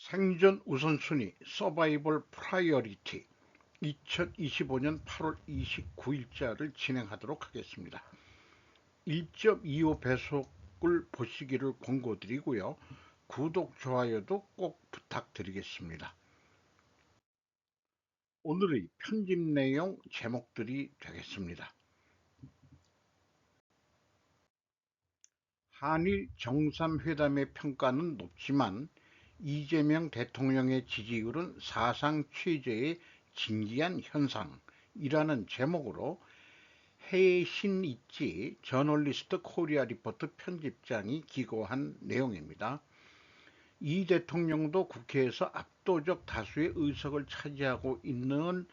생존 우선순위 서바이벌 프라이어리티 2025년 8월 29일자를 진행하도록 하겠습니다. 1.25 배속을 보시기를 권고드리고요. 구독, 좋아요도 꼭 부탁드리겠습니다. 오늘의 편집 내용 제목들이 되겠습니다. 한일 정상회담의 평가는 높지만 이재명 대통령의 지지율은 사상 최저의 진기한 현상이라는 제목으로 해외 신입지 저널리스트 코리아 리포트 편집장이 기고한 내용입니다. 이 대통령도 국회에서 압도적 다수의 의석을 차지하고 있는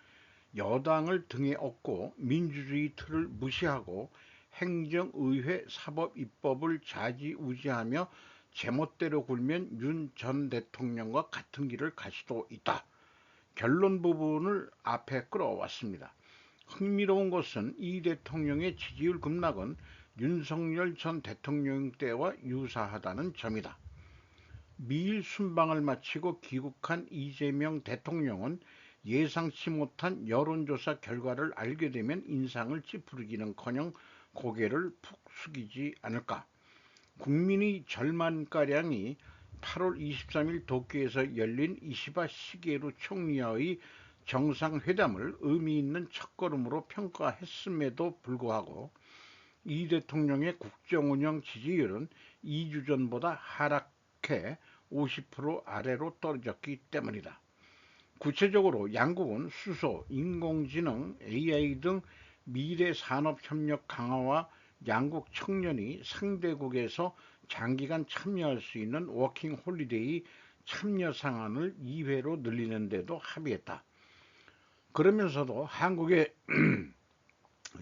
여당을 등에 업고 민주주의 틀을 무시하고 행정의회 사법입법을 좌지우지하며 제멋대로 굴면 윤 전 대통령과 같은 길을 갈 수도 있다. 결론 부분을 앞에 끌어왔습니다. 흥미로운 것은 이 대통령의 지지율 급락은 윤석열 전 대통령 때와 유사하다는 점이다. 미일 순방을 마치고 귀국한 이재명 대통령은 예상치 못한 여론조사 결과를 알게 되면 인상을 찌푸리기는커녕 고개를 푹 숙이지 않을까. 국민의 절반가량이 8월 23일 도쿄에서 열린 이시바 시게루 총리와의 정상회담을 의미 있는 첫걸음으로 평가했음에도 불구하고 이 대통령의 국정운영 지지율은 2주 전보다 하락해 50% 아래로 떨어졌기 때문이다. 구체적으로 양국은 수소, 인공지능, AI 등 미래 산업협력 강화와 양국 청년이 상대국에서 장기간 참여할 수 있는 워킹 홀리데이 참여 상한을 2회로 늘리는 데도 합의했다. 그러면서도 한국의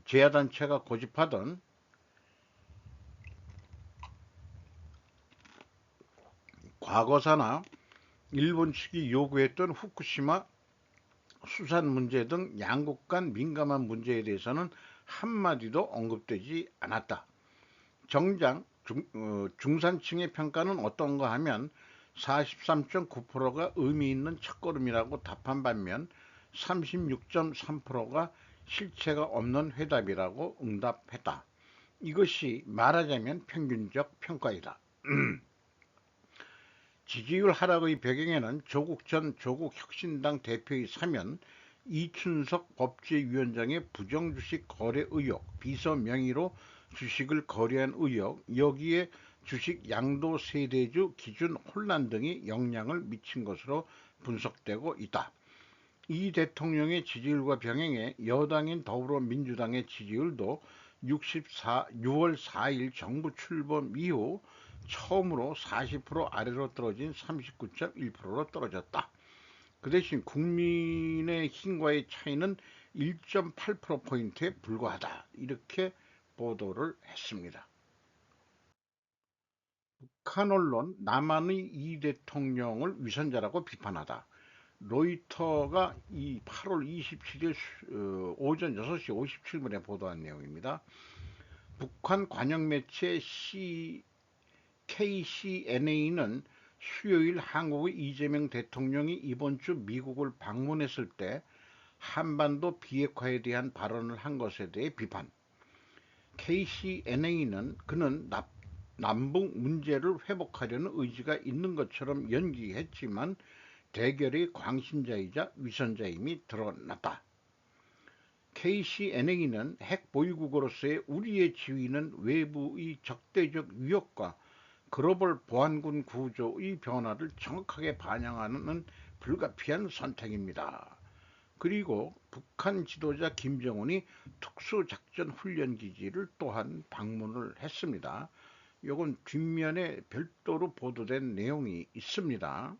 제야단체가 고집하던 과거사나 일본 측이 요구했던 후쿠시마 수산 문제 등 양국 간 민감한 문제에 대해서는 한마디도 언급되지 않았다. 정작 중산층의 평가는 어떤가 하면 43.9%가 의미 있는 첫걸음이라고 답한 반면 36.3%가 실체가 없는 회답이라고 응답했다. 이것이 말하자면 평균적 평가이다. 지지율 하락의 배경에는 조국 전 조국혁신당 대표의 사면, 이춘석 법제위원장의 부정주식 거래 의혹, 비서 명의로 주식을 거래한 의혹, 여기에 주식 양도 세대주 기준 혼란 등이 영향을 미친 것으로 분석되고 있다. 이 대통령의 지지율과 병행해 여당인 더불어민주당의 지지율도 6월 4일 정부 출범 이후 처음으로 40% 아래로 떨어진 39.1%로 떨어졌다. 그 대신 국민의힘과의 차이는 1.8%포인트에 불과하다. 이렇게 보도를 했습니다. 북한 언론 남한의 이 대통령을 위선자라고 비판하다. 로이터가 이 8월 27일 오전 6시 57분에 보도한 내용입니다. 북한 관영 매체 KCNA는 수요일 한국의 이재명 대통령이 이번 주 미국을 방문했을 때 한반도 비핵화에 대한 발언을 한 것에 대해 비판. KCNA는 그는 남북 문제를 회복하려는 의지가 있는 것처럼 연기했지만 대결의 광신자이자 위선자임이 드러났다. KCNA는 핵 보유국으로서의 우리의 지위는 외부의 적대적 위협과 글로벌 보안군 구조의 변화를 정확하게 반영하는 불가피한 선택입니다. 그리고 북한 지도자 김정은이 특수작전 훈련기지를 또한 방문을 했습니다. 이건 뒷면에 별도로 보도된 내용이 있습니다.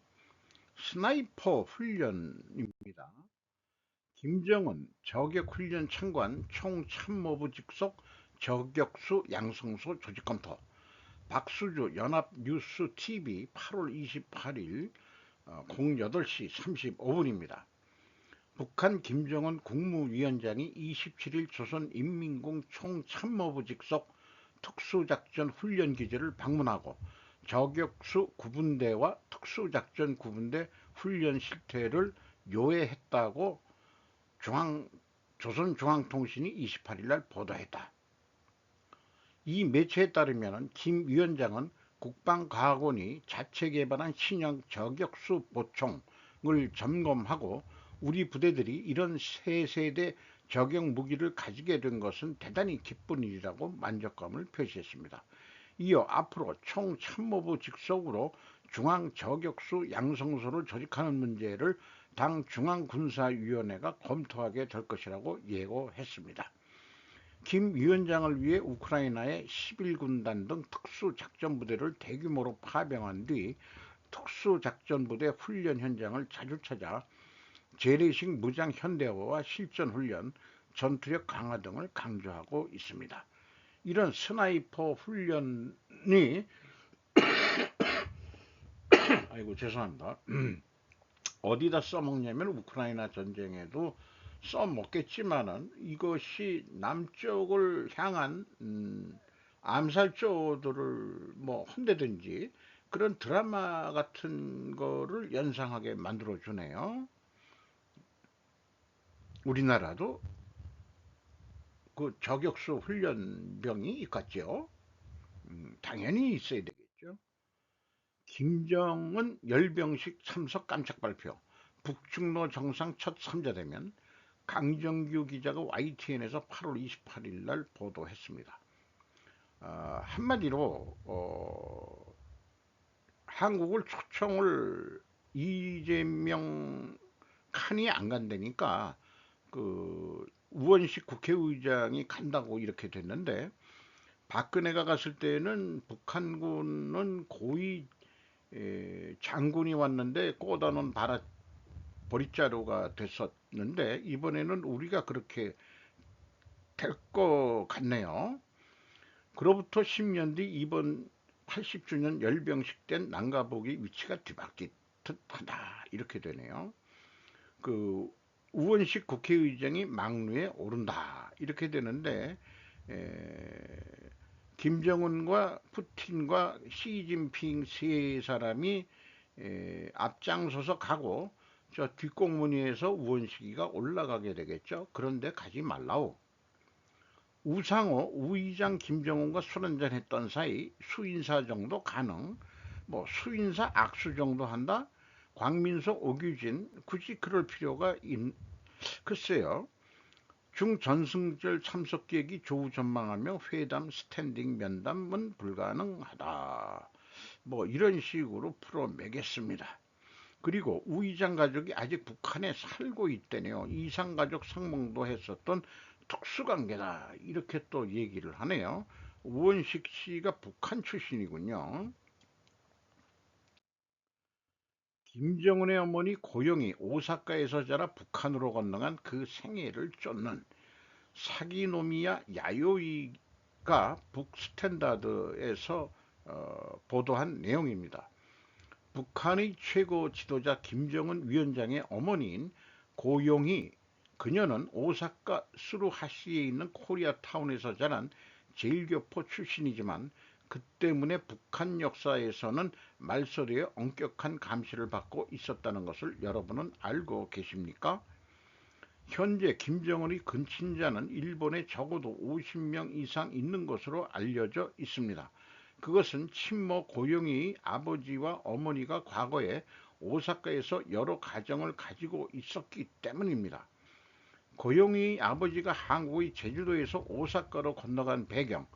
스나이퍼 훈련입니다. 김정은 저격훈련 참관 총참모부 직속 저격수 양성소 조직검토. 박수주 연합뉴스TV 8월 28일 08시 35분입니다. 북한 김정은 국무위원장이 27일 조선인민군 총참모부 직속 특수작전 훈련기지를 방문하고 저격수 구분대와 특수작전 구분대 훈련 실태를 요해했다고 조선중앙통신이 28일 날 보도했다. 이 매체에 따르면 김 위원장은 국방과학원이 자체 개발한 신형 저격수 보총을 점검하고 우리 부대들이 이런 새 세대 저격 무기를 가지게 된 것은 대단히 기쁜 일이라고 만족감을 표시했습니다. 이어 앞으로 총참모부 직속으로 중앙저격수 양성소를 조직하는 문제를 당 중앙군사위원회가 검토하게 될 것이라고 예고했습니다. 김 위원장을 위해 우크라이나의 11군단 등 특수작전부대를 대규모로 파병한 뒤 특수작전부대 훈련 현장을 자주 찾아 재래식 무장 현대화와 실전훈련, 전투력 강화 등을 강조하고 있습니다. 이런 스나이퍼 훈련이 아이고 죄송합니다. 어디다 써먹냐면 우크라이나 전쟁에도 써먹겠지만은 이것이 남쪽을 향한 암살조들을 뭐 혼대든지 그런 드라마 같은 거를 연상하게 만들어 주네요. 우리나라도 그 저격수 훈련병이 있겠죠. 당연히 있어야 되겠죠. 김정은 열병식 참석 깜짝 발표. 북중로 정상 첫 3자대면 강정규 기자가 YTN에서 8월 28일 날 보도했습니다. 한마디로 한국을 초청을 이재명 칸이 안 간다니까 그 우원식 국회의장이 간다고 이렇게 됐는데 박근혜가 갔을 때는 북한군은 고위 장군이 왔는데 꽂아놓은 보릿자루가 됐었는데 이번에는 우리가 그렇게 될 것 같네요. 그로부터 10년 뒤 이번 80주년 열병식 된 난가복이 위치가 뒤바뀌듯하다 이렇게 되네요. 그 우원식 국회의장이 막루에 오른다 이렇게 되는데 김정은과 푸틴과 시진핑 세 사람이 앞장서서 가고 저 뒷공무니에서 우원식이가 올라가게 되겠죠. 그런데 가지 말라오. 우상호, 우의장 김정은과 술 한잔 했던 사이 수인사 정도 가능. 뭐 수인사 악수 정도 한다. 광민석, 오규진 굳이 그럴 필요가 글쎄요. 중전승절 참석 계획이 조우 전망하며 회담 스탠딩 면담은 불가능하다. 뭐 이런 식으로 풀어매겠습니다. 그리고 우의장 가족이 아직 북한에 살고 있다네요. 이상가족 상봉도 했었던 특수관계다. 이렇게 또 얘기를 하네요. 우원식 씨가 북한 출신이군요. 김정은의 어머니 고영이 오사카에서 자라 북한으로 건너간 그 생애를 쫓는 사기노미야 야요이가 북스탠다드에서 보도한 내용입니다. 북한의 최고 지도자 김정은 위원장의 어머니인 고용이 그녀는 오사카 스루하시에 있는 코리아타운에서 자란 제일교포 출신이지만 그 때문에 북한 역사에서는 말소리에 엄격한 감시를 받고 있었다는 것을 여러분은 알고 계십니까? 현재 김정은의 근친자는 일본에 적어도 50명 이상 있는 것으로 알려져 있습니다. 그것은 친모 고영이의 아버지와 어머니가 과거에 오사카에서 여러 가정을 가지고 있었기 때문입니다. 고영이의 아버지가 한국의 제주도에서 오사카로 건너간 배경,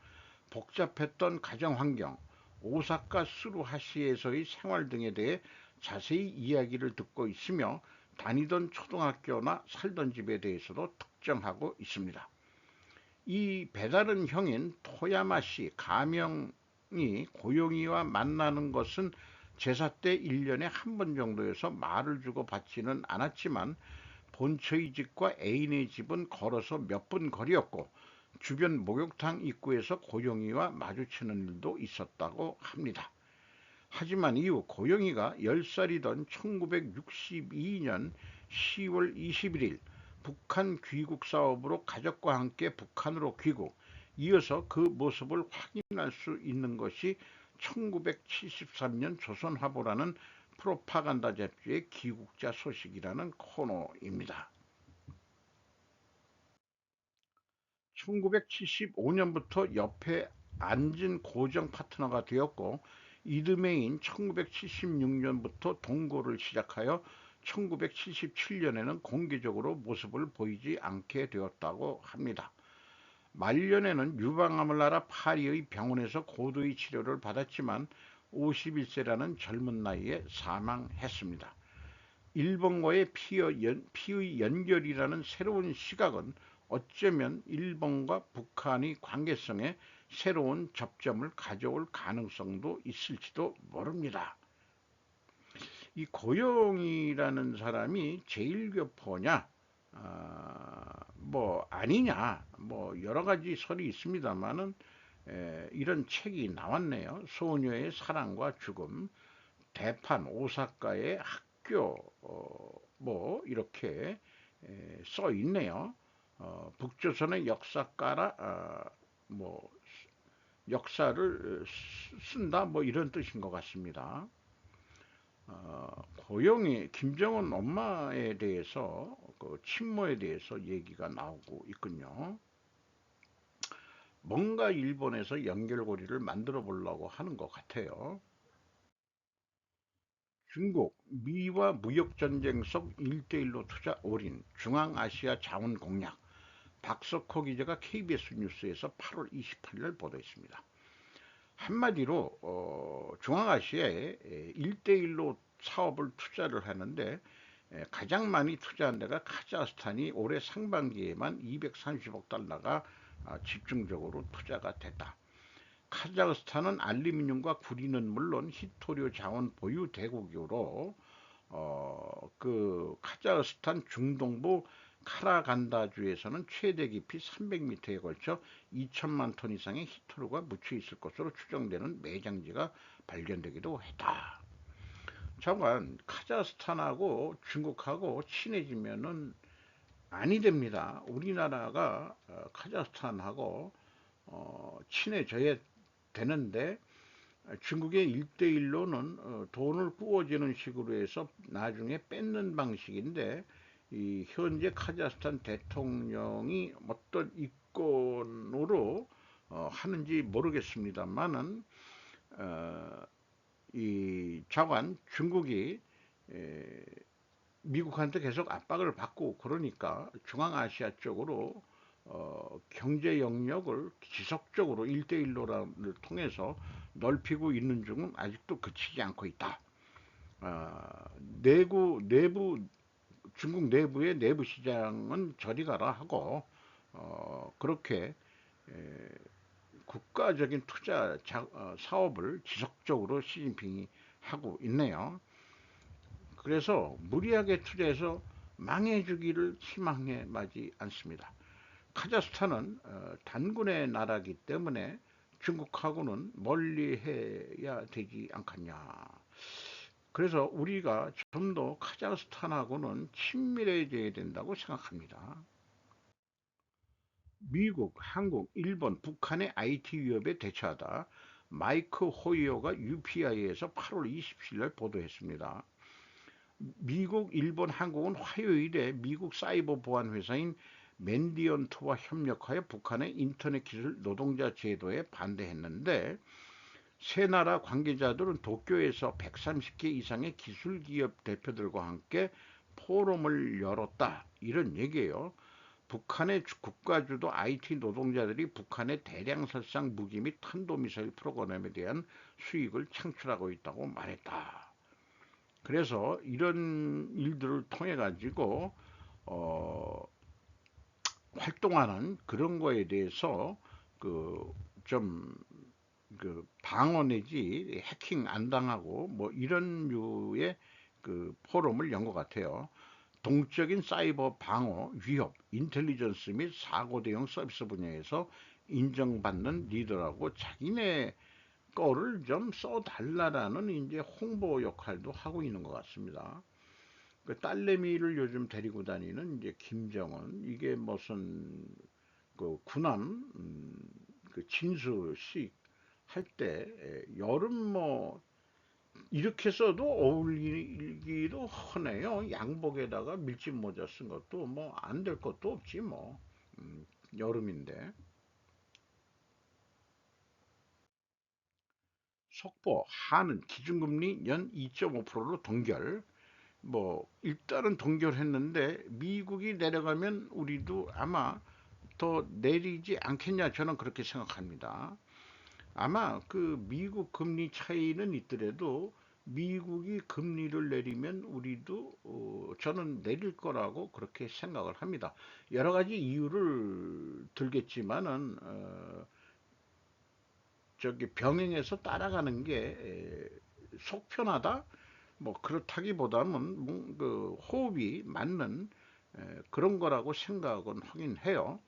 복잡했던 가정 환경, 오사카 스루하시에서의 생활 등에 대해 자세히 이야기를 듣고 있으며 다니던 초등학교나 살던 집에 대해서도 특정하고 있습니다. 이 배다른 형인 토야마씨 가명이 고용이와 만나는 것은 제사 때 1년에 한 번 정도여서 말을 주고 받지는 않았지만 본처의 집과 애인의 집은 걸어서 몇 분 거리였고 주변 목욕탕 입구에서 고용이와 마주치는 일도 있었다고 합니다. 하지만 이후 고영이가 10살이던 1962년 10월 21일 북한 귀국 사업으로 가족과 함께 북한으로 귀국, 이어서 그 모습을 확인할 수 있는 것이 1973년 조선화보라는 프로파간다 잡지의 기국자 소식이라는 코너입니다. 1975년부터 옆에 앉은 고정 파트너가 되었고, 이듬해인 1976년부터 동거를 시작하여 1977년에는 공개적으로 모습을 보이지 않게 되었다고 합니다. 말년에는 유방암을 앓아 파리의 병원에서 고도의 치료를 받았지만 51세라는 젊은 나이에 사망했습니다. 일본과의 피의 연결이라는 새로운 시각은 어쩌면 일본과 북한의 관계성에 새로운 접점을 가져올 가능성도 있을지도 모릅니다. 이 고영이라는 사람이 제일교포냐, 뭐 아니냐, 뭐 여러 가지 설이 있습니다만은 이런 책이 나왔네요. 소녀의 사랑과 죽음, 대판 오사카의 학교, 뭐 이렇게 써 있네요. 북조선의 역사가라, 뭐 역사를 쓴다, 뭐 이런 뜻인 것 같습니다. 고영이 김정은 엄마에 대해서 그 친모에 대해서 얘기가 나오고 있군요. 뭔가 일본에서 연결고리를 만들어 보려고 하는 것 같아요. 중국, 미와 무역전쟁 속 1대1로 투자 올인, 중앙아시아 자원 공략. 박석호 기자가 KBS 뉴스에서 8월 28일 보도했습니다. 한마디로 중앙아시아에 1대1로 사업을 투자를 하는데, 가장 많이 투자한 데가 카자흐스탄이 올해 상반기에만 230억 달러가 집중적으로 투자가 됐다. 카자흐스탄은 알루미늄과 구리는 물론 히토류 자원 보유 대국으로 그 카자흐스탄 중동부 카라간다주에서는 최대 깊이 300m에 걸쳐 2천만 톤 이상의 히토류가 묻혀 있을 것으로 추정되는 매장지가 발견되기도 했다. 잠깐, 카자흐스탄하고 중국하고 친해지면은 아니 됩니다. 우리나라가 카자흐스탄하고 친해져야 되는데, 중국의 1대1로는 돈을 구워주는 식으로 해서 나중에 뺏는 방식인데, 이 현재 카자흐스탄 대통령이 어떤 이권으로 하는지 모르겠습니다만은, 이 자관 중국이 미국한테 계속 압박을 받고 그러니까 중앙아시아 쪽으로 경제 영역을 지속적으로 1대1로를 통해서 넓히고 있는 중은 아직도 그치지 않고 있다. 내부 중국 내부의 내부 시장은 저리 가라 하고 그렇게 국가적인 투자 사업을 지속적으로 시진핑이 하고 있네요. 그래서 무리하게 투자해서 망해주기를 희망해 마지 않습니다. 카자흐스탄은 단군의 나라이기 때문에 중국하고는 멀리해야 되지 않겠냐. 그래서 우리가 좀 더 카자흐스탄하고는 친밀해져야 된다고 생각합니다. 미국, 한국, 일본, 북한의 IT 위협에 대처하다 마이크 호이어가 UPI에서 8월 27일 보도했습니다. 미국, 일본, 한국은 화요일에 미국 사이버 보안 회사인 맨디언트와 협력하여 북한의 인터넷 기술 노동자 제도에 반대했는데, 세 나라 관계자들은 도쿄에서 130개 이상의 기술 기업 대표들과 함께 포럼을 열었다. 이런 얘기예요. 북한의 국가주도 IT 노동자들이 북한의 대량 살상 무기 및 탄도미사일 프로그램에 대한 수익을 창출하고 있다고 말했다. 그래서 이런 일들을 통해 가지고 어, 활동하는 그런 거에 대해서 그좀 방어 내지 해킹 안 당하고 뭐 이런 류의 그 포럼을 연 것 같아요. 동적인 사이버 방어, 위협, 인텔리전스 및 사고 대응 서비스 분야에서 인정받는 리더라고 자기네 거를 좀 써달라라는 이제 홍보 역할도 하고 있는 것 같습니다. 그 딸내미를 요즘 데리고 다니는 이제 김정은, 이게 무슨 그 군함 그 진수식 할 때 여름 뭐 이렇게 써도 어울리기도 하네요. 양복에다가 밀짚 모자 쓴 것도 뭐 안 될 것도 없지 뭐. 음, 여름인데. 속보 한은 기준금리 연 2.5%로 동결. 뭐 일단은 동결했는데 미국이 내려가면 우리도 아마 더 내리지 않겠냐, 저는 그렇게 생각합니다. 아마 그 미국 금리 차이는 있더라도 미국이 금리를 내리면 우리도 저는 내릴 거라고 그렇게 생각을 합니다. 여러 가지 이유를 들겠지만은 저기 병행해서 따라가는 게 속 편하다, 뭐 그렇다기보다는 그 호흡이 맞는 그런 거라고 생각은 하긴 해요.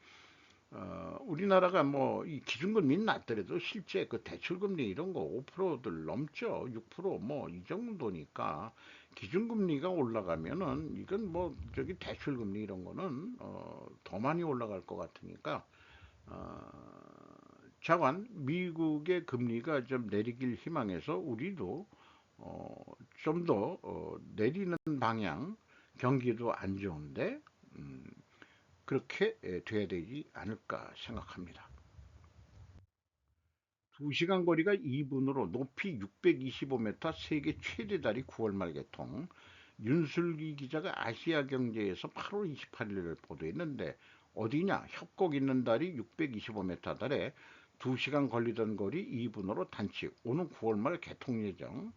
우리나라가 뭐 이 기준금리는 낮더라도 실제 그 대출금리 이런 거 5%들 넘죠. 6%뭐 이 정도니까 기준금리가 올라가면은 이건 뭐 저기 대출금리 이런 거는 더 많이 올라갈 것 같으니까 자관 미국의 금리가 좀 내리길 희망해서 우리도 좀 더 내리는 방향, 경기도 안 좋은데 음, 그렇게 돼야 되지 않을까 생각합니다. 2시간 거리가 2분으로 높이 625m 세계 최대 다리 9월 말 개통. 윤슬기 기자가 아시아경제에서 8월 28일을 보도했는데 어디냐? 협곡 있는 다리 625m 달에 2시간 걸리던 거리 2분으로 단축. 오는 9월 말 개통 예정.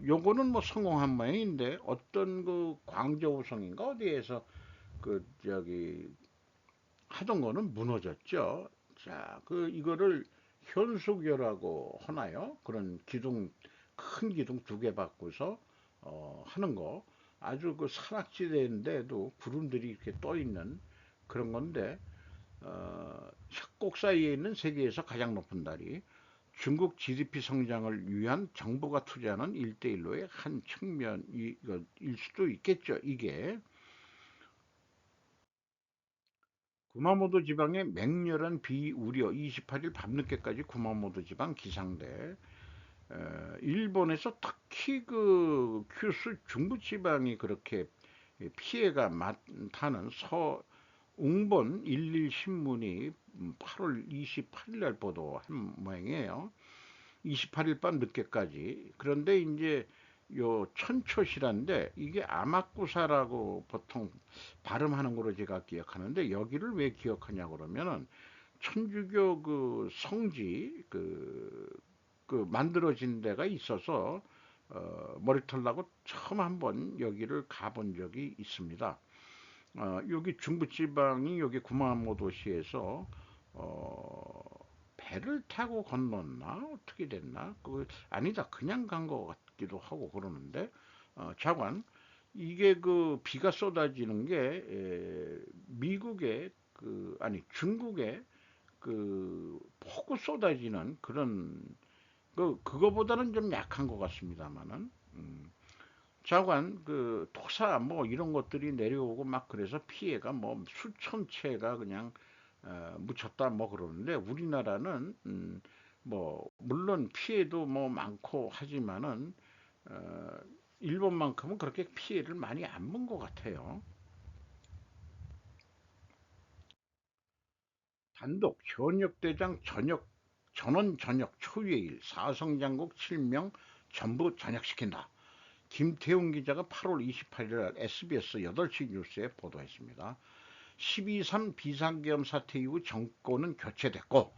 요거는 뭐 성공한 모양인데 어떤 그 광저우성인가 어디에서 그 저기 하던 거는 무너졌죠. 자, 그 이거를 현수교라고 하나요? 그런 기둥, 큰 기둥 2개 받고서 하는 거. 아주 그 산악지대인데도 구름들이 이렇게 떠 있는 그런 건데 협곡 사이에 있는 세계에서 가장 높은 다리. 중국 GDP 성장을 위한 정부가 투자하는 일대일로의 한 측면일 수도 있겠죠. 이게 구마모토 지방에 맹렬한 비 우려. 28일 밤늦게까지 구마모토 지방 기상대. 일본에서 특히 그 큐슈 중부 지방이 그렇게 피해가 많다는 웅본 11신문이 8월 28일 날 보도한 모양이에요. 28일 밤 늦게까지. 그런데 이제 요 천초시라인데 이게 아마쿠사라고 보통 발음하는 걸로 제가 기억하는데 여기를 왜 기억하냐 그러면은 천주교 그 성지 그 만들어진 데가 있어서 머리털 나고 처음 한번 여기를 가본 적이 있습니다. 여기 중부지방이 여기 구마모도시에서 배를 타고 건넜나 어떻게 됐나 그 아니다 그냥 간 것 같기도 하고 그러는데 자관 이게 그 비가 쏟아지는 게 미국의 그 아니 중국의 그 폭우 쏟아지는 그런 그거보다는 좀 약한 것 같습니다만은 자관 그 토사 뭐 이런 것들이 내려오고 막 그래서 피해가 뭐 수천 채가 그냥 묻혔다 뭐 그러는데 우리나라는 뭐 물론 피해도 뭐 많고 하지만은 어, 일본만큼은 그렇게 피해를 많이 안 본 것 같아요. 단독 현역대장 전원 전역 초유일 사성장국 7명 전부 전역시킨다. 김태훈 기자가 8월 28일 SBS 8시 뉴스에 보도했습니다. 12.3 비상계엄 사태 이후 정권은 교체됐고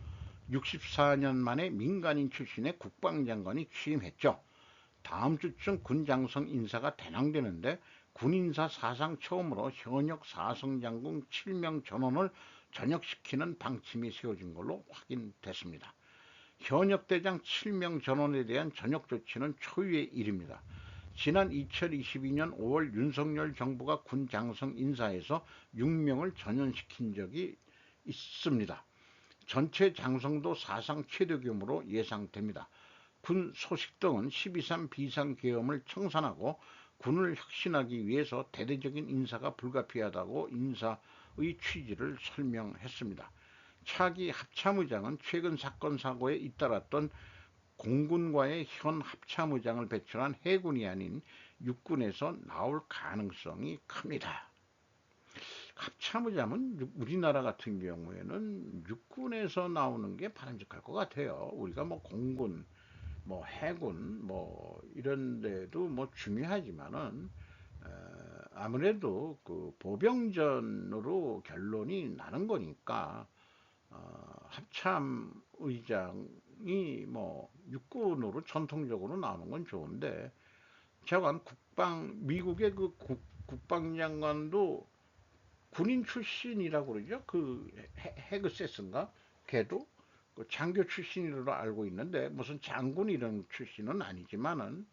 64년 만에 민간인 출신의 국방장관이 취임했죠. 다음 주쯤 군장성 인사가 대낭되는데 군인사 사상 처음으로 현역 사성장군 7명 전원을 전역시키는 방침이 세워진 걸로 확인됐습니다. 현역 대장 7명 전원에 대한 전역 조치는 초유의 일입니다. 지난 2022년 5월 윤석열 정부가 군 장성 인사에서 6명을 전현시킨 적이 있습니다. 전체 장성도 사상 최대 규모로 예상됩니다. 군 소식 등은 12.3 비상계엄을 청산하고 군을 혁신하기 위해서 대대적인 인사가 불가피하다고 인사의 취지를 설명했습니다. 차기 합참의장은 최근 사건 사고에 잇따랐던 공군과의 현 합참의장을 배출한 해군이 아닌 육군에서 나올 가능성이 큽니다. 합참의장은 우리나라 같은 경우에는 육군에서 나오는 게 바람직할 것 같아요. 우리가 뭐 공군, 뭐 해군, 뭐 이런 데도 뭐 중요하지만은 아무래도 그 보병전으로 결론이 나는 거니까 합참 의장이 뭐 육군으로 전통적으로 나오는 건 좋은데, 제가 미국의 그 국방장관도 군인 출신이라고 그러죠. 그 헤그세스인가? 걔도 그 장교 출신으로 알고 있는데, 무슨 장군 이런 출신은 아니지만은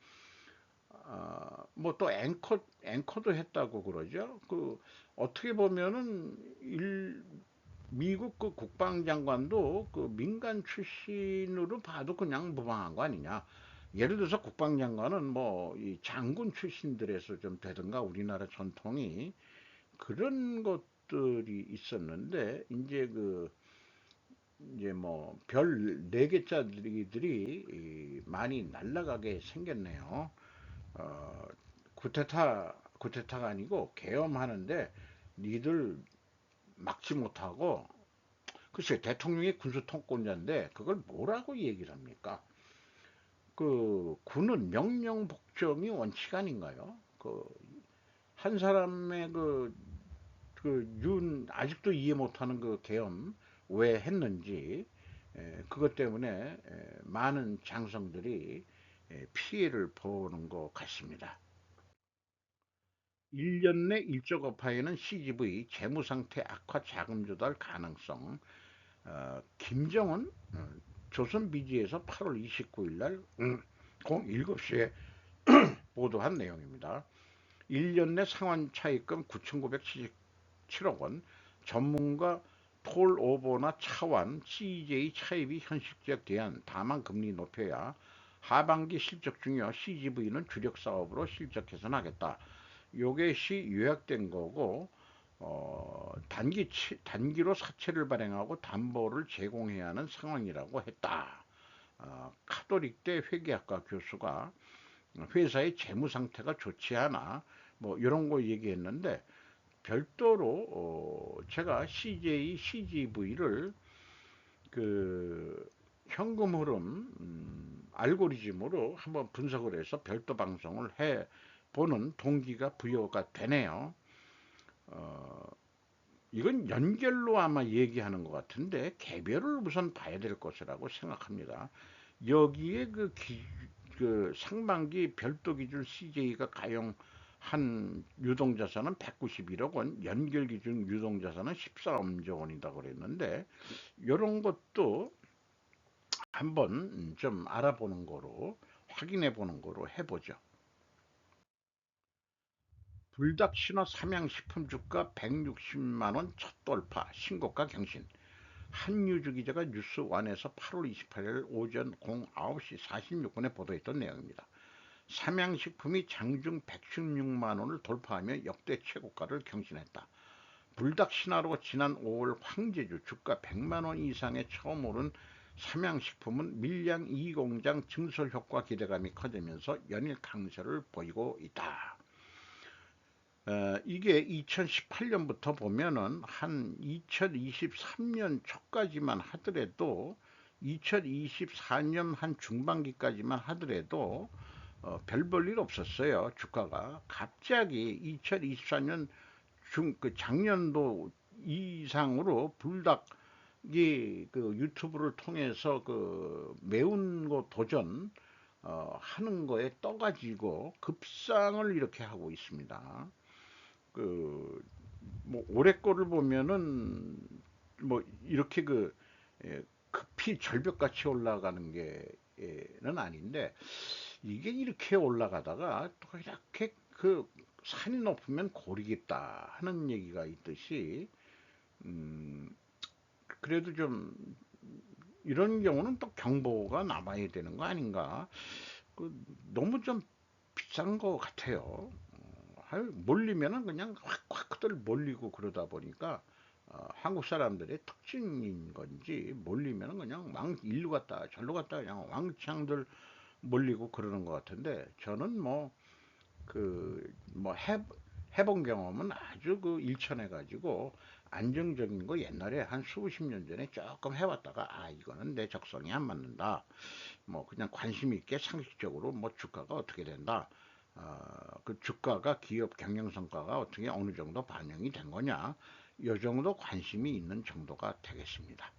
뭐 또 앵커도 했다고 그러죠. 그 어떻게 보면은 미국 그 국방장관도 그 민간 출신으로 봐도 그냥 무방한 거 아니냐. 예를 들어서 국방장관은 뭐 이 장군 출신들에서 좀 되든가, 우리나라 전통이 그런 것들이 있었는데, 이제 뭐 별 4개짜리들이 많이 날아가게 생겼네요. 어, 쿠데타가 아니고 계엄하는데 니들 막지 못하고, 글쎄 대통령이 군수통권자인데 그걸 뭐라고 얘기를 합니까? 그 군은 명령 복종이 원칙 아닌가요? 그 한 사람의 아직도 이해 못하는 그 계엄 왜 했는지, 그것 때문에 많은 장성들이 피해를 보는 것 같습니다. 1년 내 일적 업화에는 CGV, 재무상태 악화, 자금 조달 가능성. 김정은 조선비지에서 8월 29일 날 07시에 보도한 내용입니다. 1년 내 상환 차입금 9,977억 원, 전문가 폴 오버나 차환, CJ 차입이 현실적 대안, 다만 금리 높여야 하반기 실적 중요 CGV는 주력 사업으로 실적 개선하겠다. 요것이 요약된 거고, 단기로 사채를 발행하고 담보를 제공해야 하는 상황이라고 했다. 카톨릭대 회계학과 교수가 회사의 재무 상태가 좋지 않아 뭐 이런 거 얘기했는데, 별도로 제가 CGV를 그 현금 흐름 알고리즘으로 한번 분석을 해서 별도 방송을 해 보는 동기가 부여가 되네요. 어, 이건 연결로 아마 얘기하는 것 같은데, 개별을 우선 봐야 될 것이라고 생각합니다. 여기에 그 상반기 별도 기준 CJ가 가용한 유동자산은 191억 원, 연결 기준 유동자산은 14엄조 원이다 그랬는데, 이런 것도 한번 좀 알아보는 거로, 확인해 보는 거로 해보죠. 불닭신화 삼양식품 주가 160만원 첫 돌파, 신고가 경신. 한유주 기자가 뉴스원에서 8월 28일 오전 09시 46분에 보도했던 내용입니다. 삼양식품이 장중 116만원을 돌파하며 역대 최고가를 경신했다. 불닭신화로 지난 5월 황제주 주가 100만원 이상에 처음 오른 삼양식품은 밀양 2공장 증설 효과 기대감이 커지면서 연일 강세를 보이고 있다. 이게 2018년부터 보면은 한 2023년 초까지만 하더라도, 2024년 한 중반기까지만 하더라도 별 볼 일 없었어요. 주가가 갑자기 2024년 작년도 이상으로 불닭이 그 유튜브를 통해서 그 매운 거 도전 하는 거에 떠가지고 급상을 이렇게 하고 있습니다. 그 뭐 올해 거를 보면은 뭐 이렇게 급히 절벽같이 올라가는 게는 아닌데, 이게 이렇게 올라가다가 또 이렇게 그 산이 높으면 고리겠다 하는 얘기가 있듯이, 음 그래도 좀 이런 경우는 또 경보가 남아야 되는 거 아닌가. 그 너무 좀 비싼 것 같아요. 몰리면은 그냥 확 몰리고 그러다 보니까 한국 사람들의 특징인 건지 몰리면 그냥 일로 갔다 절로 갔다 그냥 왕창들 몰리고 그러는 것 같은데, 저는 뭐 해본 경험은 아주 일천해 가지고 안정적인 거 옛날에 한 수십 년 전에 조금 해왔다가, 이거는 내 적성에 안 맞는다, 뭐 그냥 관심 있게 상식적으로 뭐 주가가 어떻게 된다, 그 주가가 기업 경영 성과가 어떻게 어느 정도 반영이 된 거냐, 이 정도 관심이 있는 정도가 되겠습니다.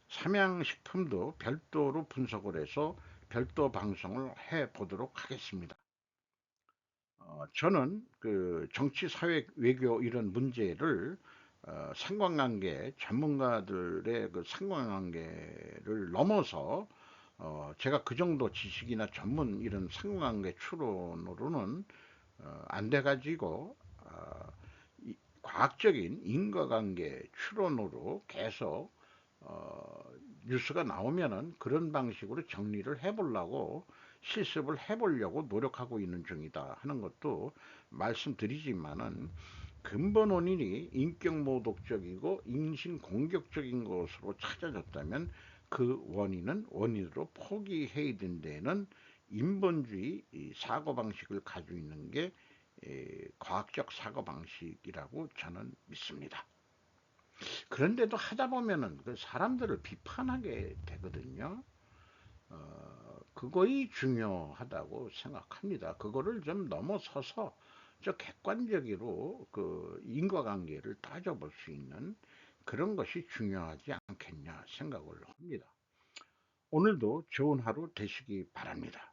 삼양식품도 별도로 분석을 해서 별도 방송을 해 보도록 하겠습니다. 저는 정치, 사회, 외교 이런 문제를 상관관계, 전문가들의 상관관계를 넘어서 제가 그 정도 지식이나 전문 이런 상관관계 추론으로는 안 돼가지고, 과학적인 인과관계 추론으로 계속 뉴스가 나오면은 그런 방식으로 정리를 해보려고, 실습을 해보려고 노력하고 있는 중이다 하는 것도 말씀드리지만은, 근본 원인이 인격모독적이고 인신공격적인 것으로 찾아졌다면 그 원인은 원인으로 포기해야 된다는 인본주의 사고방식을 가지고 있는 게 과학적 사고방식이라고 저는 믿습니다. 그런데도 하다 보면은 그 사람들을 비판하게 되거든요. 그거이 중요하다고 생각합니다. 그거를 좀 넘어서서 저 객관적으로 인과관계를 따져볼 수 있는 그런 것이 중요하지 않겠냐 생각을 합니다. 오늘도 좋은 하루 되시기 바랍니다.